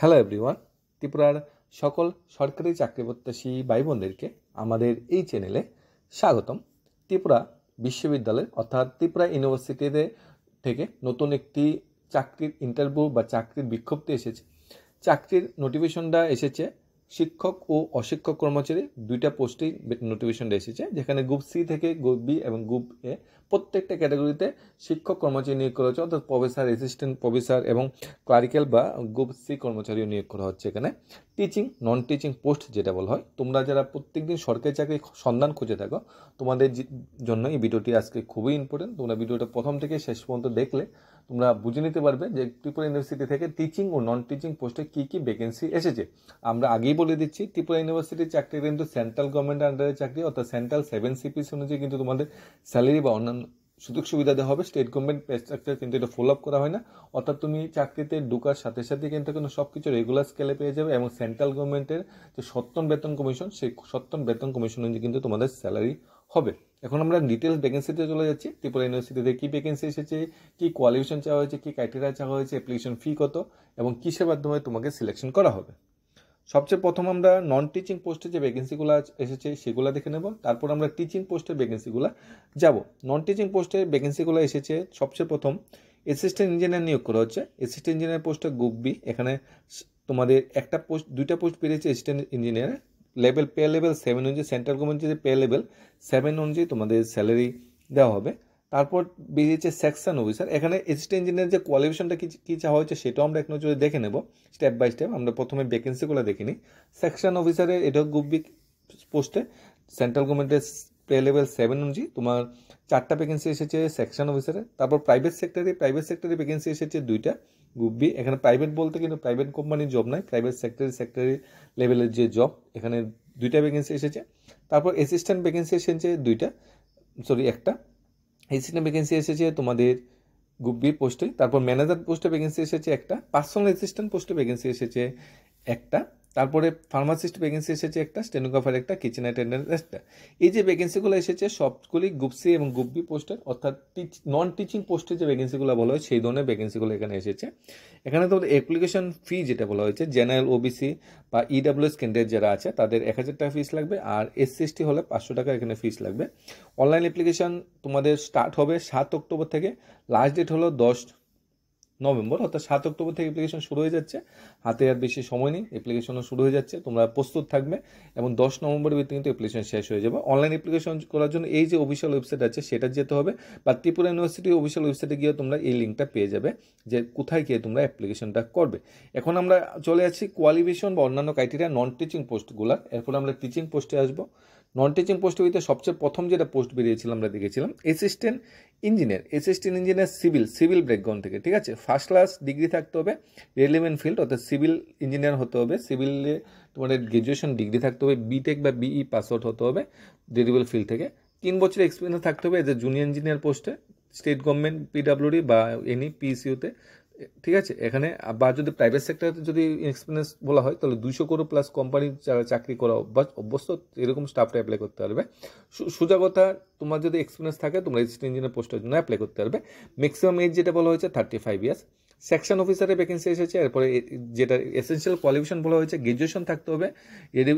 Hello everyone, ত্রিপুরার সকল সরকারি চাকরি প্রত্যাশী ভাই বোনদেরকে আমাদের এই চ্যানেলে স্বাগতম। ত্রিপুরা বিশ্ববিদ্যালয় অর্থাৎ ত্রিপুরা ইউনিভার্সিটিতে থেকে নতুন একটি চাকরির ইন্টারভিউ বা চাকরির বিজ্ঞপ্তি এসেছে। চাকরির নোটিফিকেশনটা এসেছে শিক্ষক ও অশিক্ষক কর্মচারী দুইটা পোস্টেই নোটিফিকেশনটা এসেছে, যেখানে গ্রুপ সি থেকে গ্রুপ বি এবং গ্রুপ এ প্রত্যেকটা ক্যাটাগরিতে শিক্ষক কর্মচারী নিয়োগ করা হচ্ছে, অর্থাৎ প্রফেসর, অ্যাসিস্ট্যান্ট প্রফেসর এবং ক্লারিক্যাল বা গ্রুপ সি কর্মচারীও নিয়োগ করা হচ্ছে। এখানে টিচিং নন টিচিং পোস্ট যেটা বলা হয়, তোমরা যারা প্রত্যেকদিন সরকারি চাকরির সন্ধান খুঁজে থাকো তোমাদের জন্য এই ভিডিওটি আজকে খুবই ইম্পর্টেন্ট। তোমরা ভিডিওটা প্রথম থেকে শেষ পর্যন্ত দেখলে তোমরা বুঝে নিতে পারবে যে ত্রিপুরা ইউনিভার্সিটি থেকে টিচিং ও নন টিচিং পোস্টে কী কী ভ্যাকেন্সি এসেছে। আমরা আগেই বলে দিচ্ছি, ত্রিপুরা ইউনিভার্সিটির চাকরি কিন্তু সেন্ট্রাল গভর্নমেন্টের আন্ডারে চাকরি, অর্থাৎ সেন্ট্রাল 7 CPC অনুযায়ী কিন্তু তোমাদের স্যালারি বা অন্যান্য সুযোগ সুবিধা দেওয়া হবে। স্টেট গভর্নমেন্ট পে স্ট্রাকচার কিন্তু এটা ফলো আপ করা হয় না, অর্থাৎ তুমি চাকরিতে ঢোকার সাথে সাথে কিন্তু কোনো সব কিছু রেগুলার স্কেলে পেয়ে যাবে এবং সেন্ট্রাল গভর্নমেন্টের যে সত্তর বেতন কমিশন, সেই সত্তর বেতন কমিশন অনুযায়ী কিন্তু তোমাদের স্যালারি হবে। এখন আমরা ডিটেলস ভ্যাকেন্সিতে চলে যাচ্ছি। ত্রিপুরা ইউনিভার্সিটিতে কী ভ্যাকেন্সি এসেছে, কী কোয়ালিফিকেশন চাওয়া হয়েছে, কী ক্রাইটেরিয়া চাওয়া হয়েছে, অ্যাপ্লিকেশন ফি কত এবং কিসের মাধ্যমে তোমাকে সিলেকশন করা হবে। সবচেয়ে প্রথম আমরা নন টিচিং পোস্টে যে ভ্যাকেন্সিগুলো এসেছে সেগুলো দেখে নেব, তারপর আমরা টিচিং পোস্টের ভ্যাকেন্সিগুলো যাব। নন টিচিং পোস্টের ভ্যাকেন্সিগুলো এসেছে সবচেয়ে প্রথম অ্যাসিস্ট্যান্ট ইঞ্জিনিয়ার নিয়োগ করা হচ্ছে। অ্যাসিস্ট্যান্ট ইঞ্জিনিয়ার পোস্টে গ্রুপ বি, এখানে তোমাদের দুইটা পোস্ট বেরিয়েছে assistant engineer. Level pay level 7 অনুযায়ী, সেন্ট্রাল গভর্নমেন্টের যে পে লেভেল 7 অনুযায়ী তোমাদের স্যালারি দেওয়া হবে। তারপর বেরিয়েছে সেকশন অফিসার, এখানে অ্যাসিস্ট্যান্ট ইঞ্জিনিয়ার যে কোয়ালিফিকেশনটা কী চাওয়া হয়েছে সেটাও আমরা এক নজরে দেখে নেব স্টেপ বাই স্টেপ। আমরা প্রথমে ভ্যাকেন্সিগুলো দেখে নিই। সেকশন অফিসারে এটাও গ্রুপ বি পোস্টে সেন্ট্রাল গভর্নমেন্টের পে লেভেল 7 অনুযায়ী তোমার 4টা ভ্যাকেন্সি এসেছে সেকশন অফিসারে। তারপর প্রাইভেট সেক্টরে ভ্যাকেন্সি এসেছে 2টা গ্রুপ বি। এখানে প্রাইভেট বলতে কিন্তু প্রাইভেট কোম্পানির জব নয়, প্রাইভেট সেক্টরি লেভেলের যে জব, এখানে 2টা ভ্যাকেন্সি এসেছে। তারপর অ্যাসিস্ট্যান্ট ভ্যাকেন্সি এসেছে একটা অ্যাসিস্ট্যান্ট ভ্যাকেন্সি এসেছে তোমাদের গ্রুপ বি পোস্টে। তারপর ম্যানেজার পোস্টে ভ্যাকেন্সি এসেছে একটা, পার্সোনাল অ্যাসিস্ট্যান্ট পোস্টে ভ্যাকেন্সি এসেছে একটা, তারপরে ফার্মাসিস্ট ভ্যাকেন্সি এসেছে একটা, স্টেনোগ্রাফার একটা, কিচেন অ্যাটেন্ডেন্ট একটা। এই যে ভ্যাকেন্সিগুলো এসেছে সবগুলি গ্রুপ সি এবং গ্রুপ বি পোস্টের, অর্থাৎ নন টিচিং পোস্টে যে ভ্যাকেন্সিগুলো বলা হয় সেই ধরনের ভ্যাকেন্সিগুলো এখানে এসেছে। এখানে তোমাদের অ্যাপ্লিকেশন ফি যেটা বলা হয়েছে, জেনারেল ওবিসি বা ইডাব্লিউএস ক্যান্ডিডেট যারা আছে তাদের 1000 টাকা ফিস লাগবে, আর SC ST হলে 500 টাকা এখানে ফিস লাগবে। অনলাইন অ্যাপ্লিকেশন তোমাদের স্টার্ট হবে 7 অক্টোবর থেকে, লাস্ট ডেট হলো 10 নভেম্বর, অর্থাৎ 7 অক্টোবর থেকে অ্যাপ্লিকেশন শুরু হয়ে যাচ্ছে। হাতে আর বেশি সময় নেই, অ্যাপ্লিকেশনও শুরু হয়ে যাচ্ছে, তোমরা প্রস্তুত থাকবে এবং 10 নভেম্বরের ভিতরে কিন্তু অ্যাপ্লিকেশন শেষ হয়ে যাবে। অনলাইন অ্যাপ্লিকেশন করার জন্য এই যে অফিসিয়াল ওয়েবসাইট আছে সেটা যেতে হবে, বা ত্রিপুরা ইউনিভার্সিটির অফিসিয়াল ওয়েবসাইটে গিয়ে তোমরা এই লিঙ্কটা পেয়ে যাবে যে কোথায় গিয়ে তোমরা অ্যাপ্লিকেশনটা করবে। এখন আমরা চলে যাচ্ছি কোয়ালিফিকেশন বা অন্যান্য ক্রাইটেরিয়া নন টিচিং পোস্টগুলো, এরপর আমরা টিচিং পোস্টে আসবো। নন টিচিং পোস্টের ভিতরে সবচেয়ে প্রথম যেটা পোস্ট বেরিয়েছিল আমরা দেখেছিলাম অ্যাসিস্ট্যান্ট ইঞ্জিনিয়ার সিভিল ব্যাকগ্রাউন্ড থেকে, ঠিক আছে। ফার্স্ট ক্লাস ডিগ্রি থাকতে হবে, রিলেভেন্ট ফিল্ড, অর্থাৎ সিভিল ইঞ্জিনিয়ার হতে হবে, সিভিলে তোমাদের গ্র্যাজুয়েশন ডিগ্রি থাকতে হবে, বিটেক বা বিই পাস আউট হতে হবে রিলেভেন্ট ফিল্ড থেকে। 3 বছরের এক্সপিরিয়েন্স থাকতে হবে এজ এ জুনিয়র ইঞ্জিনিয়ার পোস্টে, স্টেট গভর্নমেন্ট PWD বা এনি PSUতে, ঠিক আছে। এখানে বা যদি প্রাইভেট সেক্টরে যদি এক্সপিরিয়েন্স বলা হয় তাহলে 200 কোটি প্লাস কোম্পানি যারা চাকরি করা অভ্যস্ত এরকম স্টাফটা অ্যাপ্লাই করতে পারবে। সোজা কথা, তোমার যদি এক্সপিরিয়েন্স থাকে তোমরা অ্যাসিস্ট্যান্ট ইঞ্জিনিয়ার পোস্টের জন্য অ্যাপ্লাই করতে পারবে। ম্যাক্সিমাম এজ যেটা বলা হয়েছে 35 ইয়ার্স। সেকশন অফিসারের ভ্যাকেন্সি এসেছে, এরপরে যেটা এসেনশিয়াল কোয়ালিফিকেশন বলা হয়েছে গ্র্যাজুয়েশন থাকতে হবে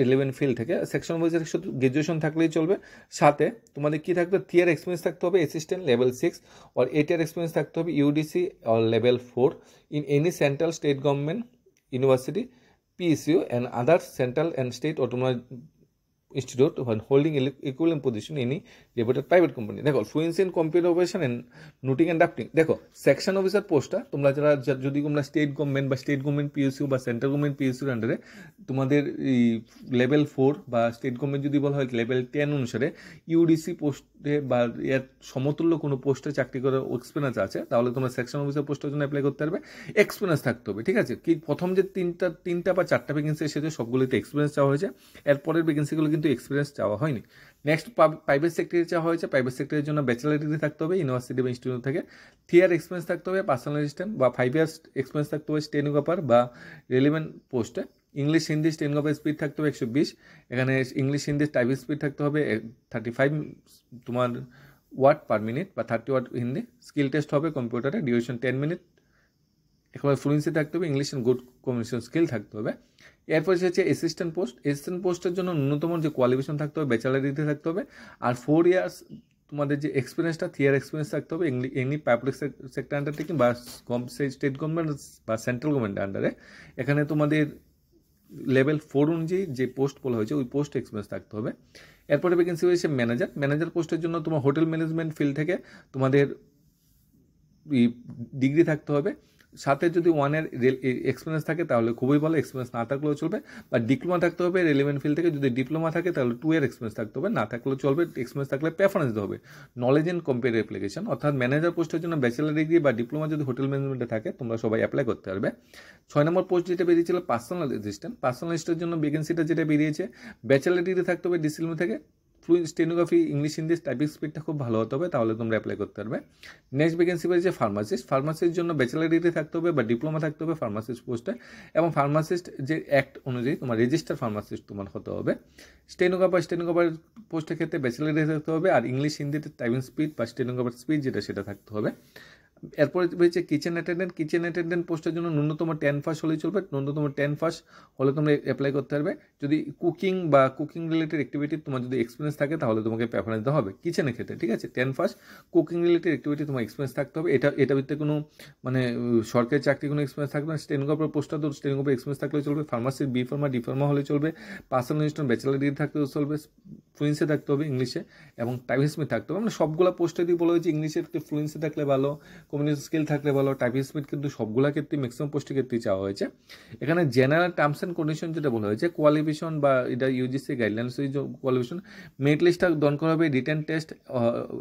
রিলেভেন্ট ফিল্ড থেকে। সেকশন অফিসারের শুধু গ্র্যাজুয়েশন থাকলেই চলবে, সাথে তোমাদের কি থাকবে 3 ইয়ার এক্সপিরিয়েন্স থাকতে হবে অ্যাসিস্ট্যান্ট লেভেল 6, আর 8 ইয়ার এক্সপিরিয়েন্স থাকতে হবে UDC or level 4 in any central state government university, PSU and other central and state autonomous institute when holding equivalent position in any reputed private company। দেখো fluency in computer operation and noting and drafting. দেখো section officer পোস্টটা তোমরা যদি তোমরা state government PSU বা central government PSUর আন্ডারে তোমাদের এই লেভেল 4 বা স্টেট গভর্নমেন্ট যদি বলা হয় লেভেল 10 অনুসারে UDC পোস্টে বা এর সমতুল্য কোনো পোস্টে চাকরি করার এক্সপিরিয়েন্স আছে তাহলে তোমরা সেকশন অফিসার পোস্টের জন্য অ্যাপ্লাই করতে পারবে। এক্সপিরিয়েন্স থাকতে হবে, ঠিক আছে। কি প্রথম যে তিনটা বা 4টা ভ্যাকেন্সি এসেছে সবগুলোতে এক্সপিরিয়েন্স চাওয়া হয়েছে, এরপরের ভ্যাকেন্সিগুলো কিন্তু এক্সপিরিয়েন্স চাওয়া হয়নি। নেক্সট প্রাইভেট সেক্টরে চাওয়া হয়েছে, প্রাইভেট সেক্টরের জন্য ব্যাচেলার ডিগ্রি থাকতে হবে ইউনিভার্সিটি বা ইনস্টিটিউট থেকে, 3 ইয়ার এক্সপিরিয়েন্স থাকতে হবে পার্সোনাল অ্যাসিস্ট্যান্ট, বা 5 ইয়ার্স এক্সপিরিয়েন্স থাকতে হবে স্টেনোগ্রাফার বা রিলেভেন্ট পোস্টে। ইংলিশ হিন্দি স্টেনোগ্রাফার স্পিড থাকতে হবে 120, এখানে ইংলিশ হিন্দি টাইপিং স্পিড থাকতে হবে 35 তোমার ওয়ার্ড পার মিনিট বা 30 ওয়ার্ড হিন্দি। স্কিল টেস্ট হবে কম্পিউটারে, ডিউরেশন 10 মিনিট। একেবারে ফ্লুয়েন্সি থাকতে হবে English and good communication skill থাকতে হবে। এরপর হচ্ছে অ্যাসিস্ট্যান্ট পোস্টের জন্য ন্যূনতম যে কোয়ালিফিকেশন থাকতে হবে ব্যাচেলার ডিগ্রি থাকতে হবে, আর 4 ইয়ার্স তোমাদের যে এক্সপিরিয়েন্সটা থিয়ার এক্সপিরিয়েন্স থাকতে হবে এমনি পাবলিক সেক্টর আন্ডারটেকিং বা স্টেট গভর্নমেন্ট বা সেন্ট্রাল গভর্নমেন্ট আন্ডারে। এখানে তোমাদের লেভেল 4 অনুযায়ী যে পোস্ট বলা হয়েছে ওই পোস্ট এক্সপিরিয়েন্স থাকতে হবে। এরপরে ভ্যাকেন্সি হয়েছে ম্যানেজার পোস্টের জন্য তোমার হোটেল ম্যানেজমেন্ট ফিল্ড থেকে তোমাদের ডিগ্রি থাকতে হবে, সাথে যদি 1 year এক্সপিরিয়েন্স থাকে তাহলে খুবই ভালো, এক্সপিরিয়েন্স না থাকলেও চলবে, বা ডিপ্লোমা থাকতে হবে রেলিভেন্ট ফিল্ড থেকে। যদি ডিপ্লোমা থাকে তাহলে 2 year এক্সপিরিয়েন্স থাকতে হবে, না থাকলেও চলবে, এক্সপিরিয়েন্স থাকলে প্রেফারেন্স দিতে হবে। নলেজ অ্যান্ড কম্পিউটার অ্যাপ্লিকেশন, অর্থাৎ ম্যানেজার পোস্টের জন্য ব্যাচেলার ডিগ্রি বা ডিপ্লোমা যদি হোটেল ম্যানেজমেন্টে থাকে তোমরা সবাই অ্যাপ্লাই করতে পারবে। 6 নম্বর পোস্ট যেটা বেরিয়েছিল পার্সোনাল অ্যাসিস্ট্যান্টের জন্য ভ্যাকেন্সিটা যেটা বেরিয়েছে ব্যাচেলার ডিগ্রি থাকতে হবে ডিসিএলএম থেকে, fluent stenography, English Hindi typing স্পিডটা খুব ভালো হতে হবে, তাহলে তোমরা অ্যাপ্লাই করতে পারবে। নেক্সট ভ্যাকেন্সি বেরিয়েছে ফার্মাসিস্টের জন্য ব্যাচেলার ডিগ্রি থাকতে হবে বা ডিপ্লোমা থাকতে হবে ফার্মাসিস্ট পোস্টে, এবং ফার্মাসিস্ট যে অ্যাক্ট অনুযায়ী তোমার রেজিস্টার ফার্মাসিস্ট তোমার হতে হবে। স্টেনোগ্রাফার পোস্টের ক্ষেত্রে ব্যাচেলার ডিগ্রি থাকতে হবে, আর ইংলিশ হিন্দিতে টাইপিং স্পিড বা স্টেনোগ্রাফার স্পিড যেটা সেটা থাকতে হবে। এরপরে হচ্ছে কিচেন অ্যাটেন্ডেন্ট পোস্টের জন্য ন্যূনতম 10 পাস হলেই চলবে, ন্যূনতম 10 পাস হলে তোমরা অ্যাপ্লাই করতে পারবে। যদি কুকিং রিলেটেড অ্যাক্টিভিটি তোমার যদি এক্সপিরিয়েন্স থাকে তাহলে তোমাকে প্রেফারেন্স দেওয়া হবে কিচেনের ক্ষেত্রে, ঠিক আছে। 10 পাস কুকিং রিলেটেড অ্যাক্টিভিটি তোমার এক্সপিরিয়েন্স থাকতে হবে, এটা ভিত্তিতে কোনো মানে সরকারি চাকরি কোনো এক্সপিরিয়েন্স থাকবে না। স্টেনোগ্রাফার পোস্টটা তো স্টেনোগ্রাফার এক্সপিরিয়েন্স থাকলে চলবে, ফার্মাসির বি ফার্মা ডি ফার্মা হলে চলবে, পার্সোনাল অ্যাসিস্ট্যান্ট ব্যাচেলার ডিগ্রি থাকতে চলবে, ফ্লুয়েন্সি থাকতে হবে ইংলিশে, এবং টাইপিং স্পিড থাকতে হবে। মানে সবগুলো পোস্টে দিয়ে বলা হয়েছে ইংলিশের ফ্লুয়েন্সি থাকলে ভালো, কমিউনিকেশন স্কিল থাকলে ভালো, টাইপিং স্পিড কিন্তু সবগুলো ক্ষেত্রে ম্যাক্সিমাম পোস্টের ক্ষেত্রেই চাওয়া হয়েছে। এখানে জেনারেল টার্মস অ্যান্ড কন্ডিশন যেটা বলা হয়েছে কোয়ালিফিকেশন বা এটা ইউজিসি গাইডলাইন্স কোয়ালিফিকেশন, মেরিট লিস্টটা ডন করা হবে written test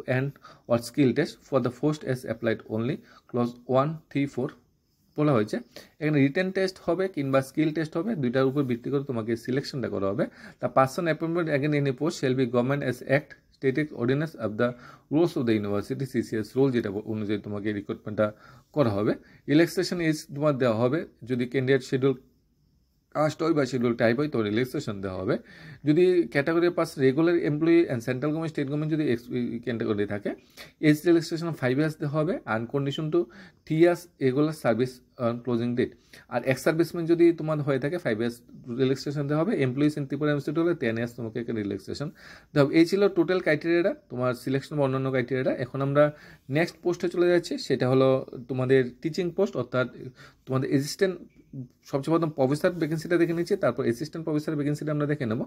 and or skill test for the post as applied only, clause 1, 3, 4 বলা হয়েছে। এখানে রিটেন টেস্ট হবে কিংবা স্কিল টেস্ট হবে, দুইটার উপর ভিত্তি করে তোমাকে সিলেকশনটা করা হবে। The person appointment again any post shall be government as act static ordinance of the rules of the university CCS rule যেটা অনুযায়ী তোমাকে রিক্রুটমেন্টটা করা হবে। রিল্যাক্সেশন এজ তোমার দেওয়া হবে, যদি ক্যান্ডিডেট শিডিউল কাস্ট হয় বা শিডিউল টাইপ হয় তো রিল্যাক্সেশন দেওয়া হবে। যদি category pass regular employee and central government state government যদি ক্যাটাগরি থাকে এজ রিল্যাক্সেশন 5 years দেওয়া হবে, on condition to 3 years regular service closing date. আর এক্স সার্ভিসম্যান যদি তোমার হয়ে থাকে 5 years রিল্যাক্সেশন দেওয়া হবে, এমপ্লয়িজ ইন ত্রিপুরা ইনস্টিটিউট হলে 10 years তোমাকে একটা রিল্যাক্সেশন দেওয়া হবে। এই ছিল টোটাল ক্রাইটেরিয়াটা তোমার সিলেকশন বা অন্যান্য ক্রাইটেরিয়াটা। এখন আমরা নেক্সট পোস্টে চলে যাচ্ছি, সেটা হলো তোমাদের টিচিং পোস্ট, অর্থাৎ তোমাদের অ্যাসিস্ট্যান্ট। সবচেয়ে প্রথম প্রফেসর ভ্যাকেন্সিটা দেখে নিচ্ছি, তারপর অ্যাসিস্ট্যান্ট প্রফেসর ভ্যাকেন্সিটা আমরা দেখে নেব।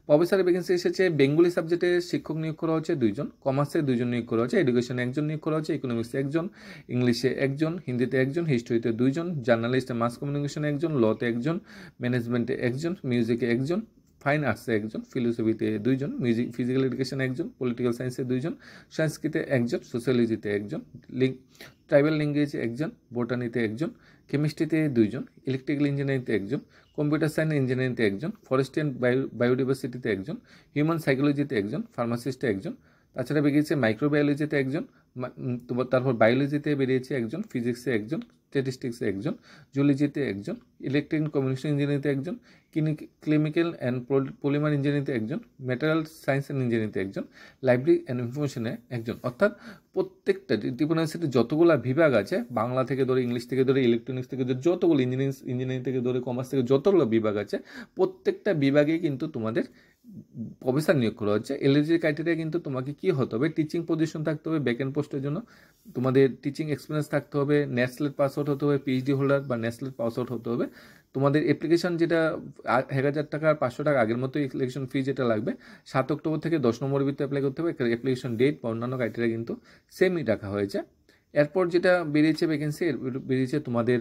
প্রফেসরের ভ্যাকেন্সি এসেছে বেঙ্গলি সাবজেক্টে শিক্ষক নিয়োগ করা হচ্ছে 2 জন, কমার্সে 2 জন নিয়োগ করা হচ্ছে, এডুকেশনে 1 জন নিয়োগ করা হচ্ছে, ইকোনমিক্সে 1 জন, ইংলিশে 1 জন, হিন্দিতে 1 জন, হিস্ট্রিতে 2 জন, জার্নালিস্ট মাস কমিউনিকেশনে 1 জন, লতে 1 জন, ম্যানেজমেন্টে 1 জন, মিউজিকে 1 জন, ফাইন আর্টসে 1 জন, ফিলোসফিতে 2 জন, ফিজিক্যাল এডুকেশনে 1 জন, পলিটিক্যাল সায়েন্সে 2 জন, সংস্কৃতে 1 জন, সোশ্যোলজিতে 1 জন, ট্রাইবাল ল্যাঙ্গুয়েজে 1 জন, বোটানিতে 1 জন, কেমিস্ট্রিতে 2 জন, ইলেকট্রিক্যাল ইঞ্জিনিয়ারিংতে 1 জন, কম্পিউটার সায়েন্স ইঞ্জিনিয়ারিংতে 1 জন, ফরেস্ট অ্যান্ড বায়োডাইভার্সিটিতে 1 জন, হিউম্যান সাইকোলজিতে 1 জন, ফার্মাসিস্টে 1 জন, তাছাড়া বেরিয়েছে মাইক্রোবায়োলজিতে 1 জন, তারপর বায়োলজিতে বেরিয়েছে 1 জন, ফিজিক্সে 1 জন, স্ট্যাটিস্টিক্সে 1 জন, জুলজিতে 1 জন, ইলেকট্রিক কমিউনিকেশন ইঞ্জিনিয়ারিংতে 1 জন, কেমিক্যাল অ্যান্ড পলিমার ইঞ্জিনিয়ারিংতে 1 জন, ম্যাটেরিয়াল সায়েন্স অ্যান্ড ইঞ্জিনিয়ারিংতে 1 জন, লাইব্রেরি অ্যান্ড ইনফরমেশনে 1 জন। অর্থাৎ প্রত্যেকটা ত্রিপুরা ইউনিভার্সিটির যতগুলো বিভাগ আছে, বাংলা থেকে ধরে ইংলিশ থেকে ধরে ইলেকট্রনিক্স থেকে ধরে যতগুলো ইঞ্জিনিয়ারিং থেকে ধরে কমার্স থেকে যতগুলো বিভাগ আছে, প্রত্যেকটা বিভাগে কিন্তু তোমাদের প্রফেসর নিয়োগ করা হচ্ছে। এলিজিবিলিটি ক্রাইটেরিয়া কিন্তু তোমাকে কি হতে হবে, টিচিং পজিশন থাকতে হবে, ব্যাকএন্ড পোস্টের জন্য তোমাদের টিচিং এক্সপিরিয়েন্স থাকতে হবে, ন্যাশনাল পাস আউট হতে হবে, পিএইচডি হোল্ডার বা ন্যাশনাল পাস আউট হতে হবে। তোমাদের অ্যাপ্লিকেশন যেটা 1000 টাকা আর 500 টাকা আগের মতো অ্যাপ্লিকেশন ফি যেটা লাগবে 7 অক্টোবর থেকে 10 নম্বরের ভিতরে অ্যাপ্লাই করতে হবে। অ্যাপ্লিকেশন ডেট বা অন্যান্য ক্রাইটেরিয়া কিন্তু সেমই রাখা হয়েছে। এরপর যেটা বেরিয়েছে ভ্যাকেন্সি বেরিয়েছে তোমাদের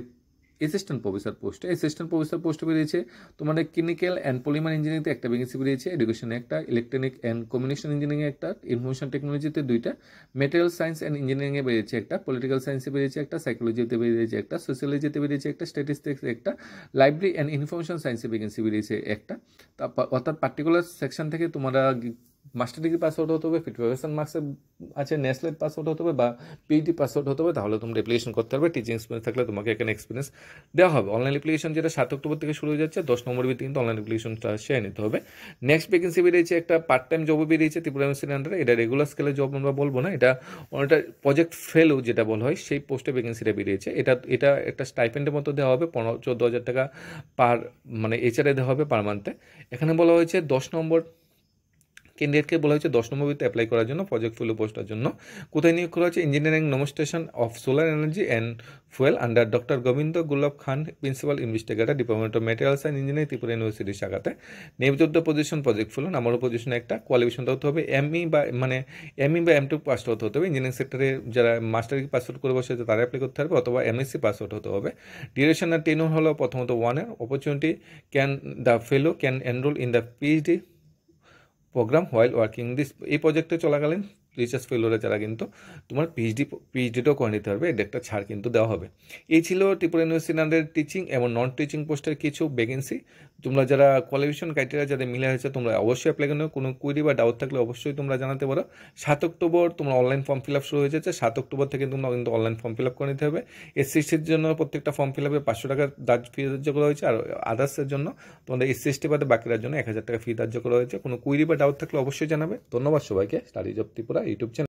অ্যাসিস্ট্যান্ট প্রফেসর পোস্টে বেরিয়েছে তোমাদের কেমিক্যাল অ্যান্ড পলিমার ইঞ্জিনিয়ারিংতে একটা ভ্যাকেন্সি বেরিয়েছে, এডুকেশনে একটা, ইলেকট্রনিক অ্যান্ড কমিউনিকেশন ইঞ্জিনিয়ারিংয়ে একটা, ইনফরমেশন টেকনোলজিতে 2টা, মেটেরিয়াল সায়েন্স অ্যান্ড ইঞ্জিনিয়ারিংয়ে বেরিয়েছে একটা, পলিটিক্যাল সায়েন্সে বেরিয়েছে একটা, সাইকোলজিতে বেরিয়েছে একটা, সোশ্যোলজিতে বেরিয়েছে একটা, স্ট্যাটিস্টিক্সে একটা, লাইব্রেরি অ্যান্ড ইনফরমেশন সায়েন্সে ভ্যাকেন্সি বেরিয়েছে একটা। অর্থাৎ পার্টিকুলার সেকশন থেকে তোমরা মাস্টার ডিগ্রি পাস আউট হতে হবে, 50% মার্কসে আছে, নেসলেট পাস আউট হতে হবে বা পিএইচডি পাস আউট হতে হবে, তাহলে তোমরা অ্যাপ্লিকেশন করতে পারবে। টিচিং এক্সপিরিয়েন্স থাকলে তোমাকে এখানে এক্সপিরিয়েন্স দেওয়া হবে। অনলাইন অ্যাপ্লিকেশন যেটা 7 অক্টোবর থেকে শুরু হয়ে যাচ্ছে, 10 নম্বর ভিত্তিতে কিন্তু অনলাইন অ্যাপ্লিকেশনটা সেরে নিতে হবে। নেক্সট ভ্যাকেন্সি বেরিয়েছে একটা পার্ট টাইম জবও বেরিয়েছে ত্রিপুরা ইউনিভার্সিটির আন্ডারে। এটা রেগুলার স্কেলে জব আমরা বলবো না, এটা অনেকটা প্রজেক্ট ফেলো যেটা বলা হয়, সেই পোস্টে ভ্যাকেন্সিটা বেরিয়েছে। এটা একটা স্টাইপেন্ডের মতো দেওয়া হবে, 14,000 টাকা পার মানে এইচআরে দেওয়া হবে পার মান্থে। এখানে বলা হয়েছে 10 নম্বর ক্যান্ডিডেটকে বলা হয়েছে 10 নম্বর ভিত্তিতে অ্যাপ্লাই করার জন্য প্রজেক্ট ফেলো পোস্টের জন্য। কোথায় নিয়োগ করা হয়েছে? Engineering demonstration of solar energy and fuel under doctor Gobinda Gulab Khan, principal investigator, department of materials and engineering, Tripura ইউনিভার্সিটির শাখাতে। নিয়োজিত position project fellow, number position একটা, কোয়ালিফিকেশনটা হতে হবে এমই বা M2 পাস হতে হবে। ইঞ্জিনিয়ারিং সেক্টরে যারা মাস্টার ডিগ্রি পাস আউট করে বসেছে তারা অ্যাপ্লাই করতে পারবে, অথবা এমএসসি পাস আউট হতে হবে। ডিউরেশন আর টেনর হলো প্রথমত 1 year। Opportunity the fellow can enrol in the PhD programme while working this. এই প্রজেক্টে চলাকালীন রিসার্চ ফেলোরে যারা কিন্তু তোমার পিএইচডিটাও করে নিতে পারবে, এটা একটা ছাড় কিন্তু দেওয়া হবে। এই ছিল ত্রিপুরা ইউনিভার্সিটির আন্ডারে টিচিং এবং নন টিচিং পোস্টের কিছু ভ্যাকেন্সি। তোমরা যারা কোয়ালিফিকেশন ক্রাইটেরিয়া যাদের মিলে হয়েছে তোমরা অবশ্যই অ্যাপ্লাই করো। কোনো কুইরি বা ডাউট থাকলে অবশ্যই তোমরা জানাতে পারো। 7 অক্টোবর তোমরা অনলাইন ফর্ম ফিল আপ শুরু হয়ে যাচ্ছে। 7 অক্টোবর থেকে তোমরা কিন্তু অনলাইন ফর্ম ফিল আপ করে নিতে হবে। এসসিএসটির জন্য প্রত্যেকটা ফর্ম ফিল আপে 500 টাকা ফি ধার্য করা হয়েছে, আর আদার্সের জন্য তোমাদের এসসিএসটি বাদে বাকিরার জন্য 1000 টাকা ফি ধার্য করা হয়েছে। কোনো কুইরি বা ডাউট থাকলে অবশ্যই জানাবে। ধন্যবাদ সবাইকে। Studies of Tripura YouTube channel